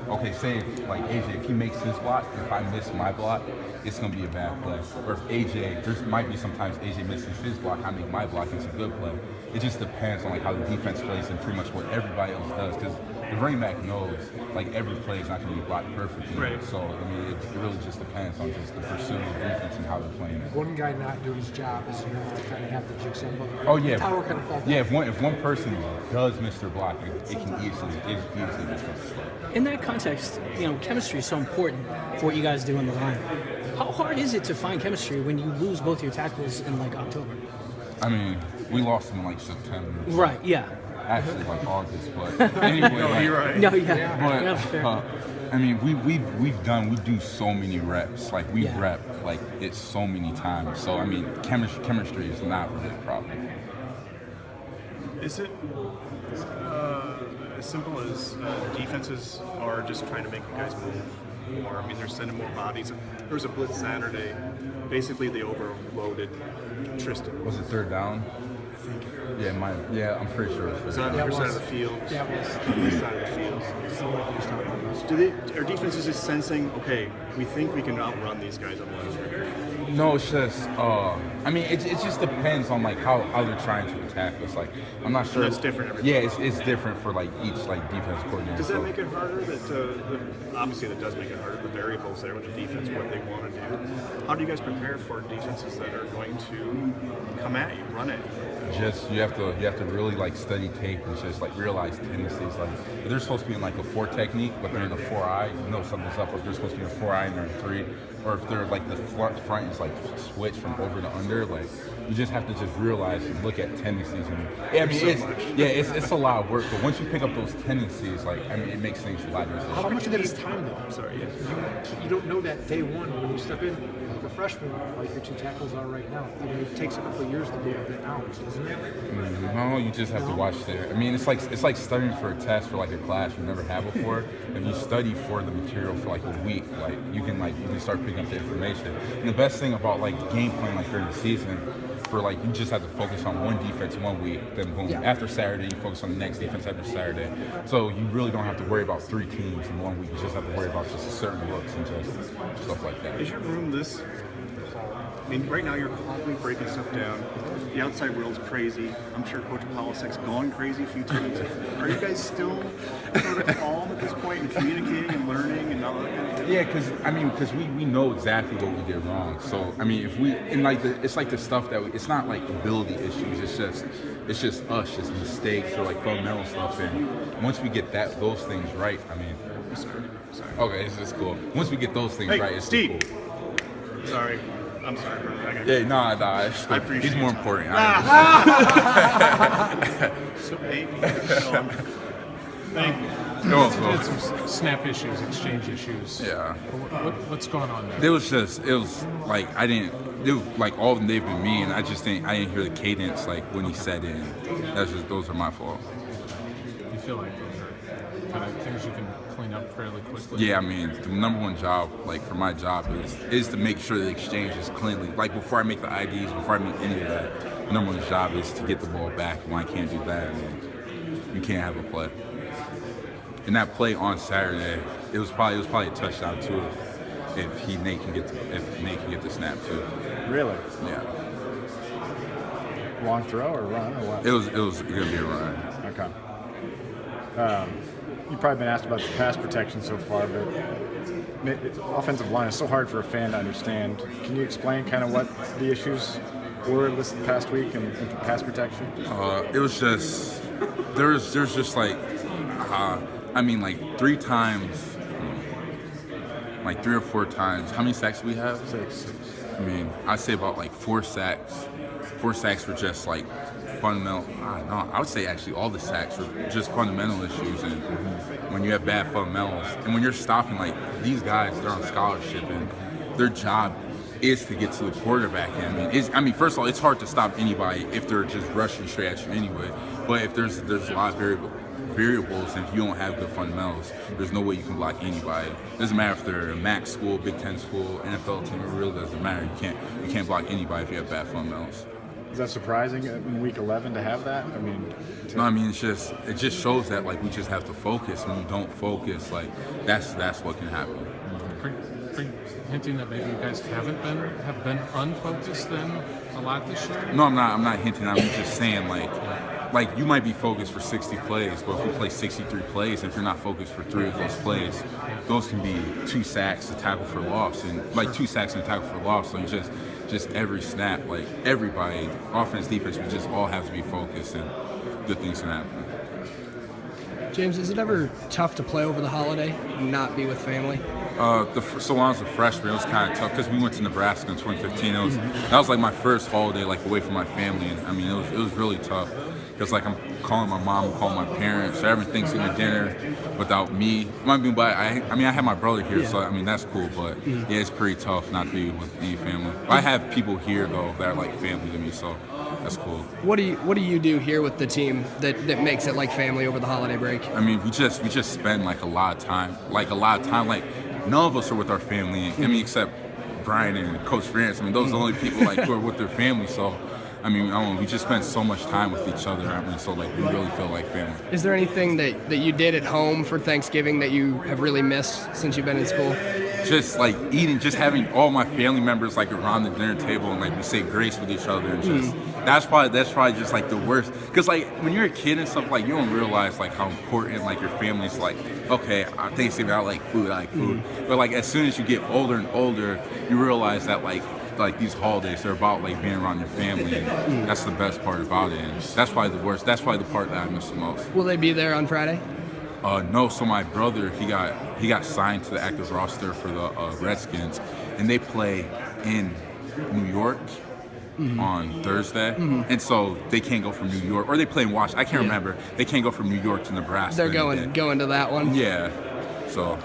okay, say if, like AJ, if he makes his block, if I miss my block, it's gonna be a bad play. Or if AJ, there might be sometimes AJ misses his block, I make my block, it's a good play. It just depends on like how the defense plays and pretty much what everybody else does. Because the running back knows like every play is not gonna be blocked perfectly. Right. So I mean, it really just depends on just the pursuit of defense and how they're playing it. One guy not doing his job is enough to kind of have the jigsaw puzzle. Oh yeah. The tower kind of falls Yeah, down. if one person does miss their block, it can easily miss their play. In that context, chemistry is so important for what you guys do on the line. How hard is it to find chemistry when you lose both your tackles in like October? I mean, we lost in like September. Right. Yeah. Actually, like August, but anyway. No, you're right. No. Yeah. But Yeah, fair. I mean, we do so many reps. Like we Yeah. rep like it so many times. So I mean, chemistry is not really a problem. Is it as simple as defenses are just trying to make you guys move more? I mean, they're sending more bodies. There was a blitz Saturday. Basically, they overloaded Tristan. Was it third down? I think. Yeah, I'm pretty sure. Is that on the other side of the field? Yeah, it was. On this side of the field. Are defenses just sensing, okay, we think we can outrun these guys on the line? No, it's just. I mean, it just depends on like how they're trying to attack us. Like, I'm not sure. That's different every Yeah, time. it's different for like each like defense coordinator. Does that So- make it harder? Obviously, that does make it harder. The variables there with the defense, what they want to do. How do you guys prepare for defenses that are going to come at you, run at you? Just you have to really like study tape and just like realize tendencies. Like if they're supposed to be in like a 4 technique, but they're in a 4-eye, you know something's up. Or if they're supposed to be in a 4-eye and they're in 3, or if they're like the front is like switch from over to under, like you just have to just realize and look at tendencies. And I mean, it's a lot of work. But once you pick up those tendencies, like I mean, it makes things a lot easier. How much of that is time, though? I'm sorry, yes. You don't know that day one when you step in, like a freshman, like your 2 tackles are right now. I mean, it takes a couple of years to build that knowledge, doesn't it? No, you just have to watch there. I mean, it's like studying for a test for like a class you never had before. If you study for the material for like a week, like you can start picking up the information. And the best thing about like game playing like during the season, for like you just have to focus on one defense one week, then boom. Yeah. After Saturday, you focus on the next defense after Saturday. So you really don't have to worry about 3 teams in 1 week. You just have to worry about just certain looks and just stuff like that. Is your room this? I mean, right now you're constantly breaking stuff down. The outside world's crazy. I'm sure Coach Polisek's gone crazy a few times. Are you guys still sort of calm at this point and communicating and learning and all that kind of thing? Yeah, because we know exactly what we did wrong. So I mean, if we and like it's like the stuff that it's not like ability issues. It's just us, just mistakes or like fundamental stuff. And once we get those things right, I mean, I'm sorry. okay, this is cool. Once we get those things Hey, right, it's Steve. cool. Sorry. I'm sorry, brother. I got Yeah, nah. I appreciate He's more it. important. So, hey, no. Thank you. No, Had some snap issues, exchange issues. yeah. What's going on there? It was like it was like all of them they've been me, and I didn't hear the cadence like when he said it. Those are my fault. You feel like those are kind of things you can clean up fairly quickly? Yeah, I mean, the number one job, like for my job, is to make sure the exchange is cleanly. Like before I make the IDs, before I make any of that, the number one job is to get the ball back. When I can't do that, I mean, you can't have a play. And that play on Saturday, it was probably a touchdown too if Nate can get the snap too. Really? Yeah, Long throw or run or what? it was gonna be a run. Okay. You've probably been asked about the pass protection so far, but offensive line is so hard for a fan to understand. Can you explain kind of what the issues were this past week in pass protection? It was just there's just like I mean like 3 times, like 3 or 4 times. How many sacks do we have? 6. I mean, I'd say about like 4 sacks. 4 sacks were just like fundamental. I would say actually all the sacks were just fundamental issues. And when you have bad fundamentals, and when you're stopping like these guys, they're on scholarship, and their job is to get to the quarterback. And I mean, first of all, it's hard to stop anybody if they're just rushing straight at you anyway. But if there's a lot of variables, and if you don't have good fundamentals, there's no way you can block anybody. It doesn't matter if they're a MAC school, Big Ten school, NFL team. It really doesn't matter. You can't block anybody if you have bad fundamentals. Is that surprising in week 11 to have that? I mean, No, I mean it just shows that like we just have to focus. When you don't focus, like that's what can happen. Are you hinting that maybe you guys have been unfocused then a lot this year? No, I'm not hinting. I'm just saying like you might be focused for 60 plays, but if we play 63 plays, and if you're not focused for 3 of those plays, those can be 2 sacks, a tackle for loss, and like 2 sacks and a tackle for loss. So you just every snap, like everybody, offense, defense, we just all have to be focused, and good things can happen. James, is it ever tough to play over the holiday and not be with family? So when I was a freshman, it was kind of tough because we went to Nebraska in 2015. That was like my first holiday like away from my family, and I mean it was really tough because like I'm calling my mom, I'm calling my parents, so everything's in dinner without me. I mean, but I have my brother here, so I mean that's cool. But yeah, it's pretty tough not to be with any family. I have people here though that are like family to me, so that's cool. What do you do here with the team that makes it like family over the holiday break? I mean, we just spend like a lot of time. Like none of us are with our family. I mean, except Brian and Coach France. I mean, those are the only people like who are with their family. So, I mean, we just spend so much time with each other. I mean, so like we really feel like family. Is there anything that you did at home for Thanksgiving that you have really missed since you've been in school? Just like eating, just having all my family members like around the dinner table and like we say grace with each other and just that's probably just like the worst. Because like when you're a kid and stuff, like you don't realize like how important like your family's like. Okay, Thanksgiving I like food, but like as soon as you get older and older, you realize that like these holidays they're about like being around your family, and that's the best part about it. And that's probably the worst. That's probably the part that I miss the most. Will they be there on Friday? No, so my brother he got signed to the active roster for the Redskins, and they play in New York on Thursday, and so they can't go from New York, or they play in Washington. I can't remember. They can't go from New York to Nebraska. They're going to that one. Yeah, so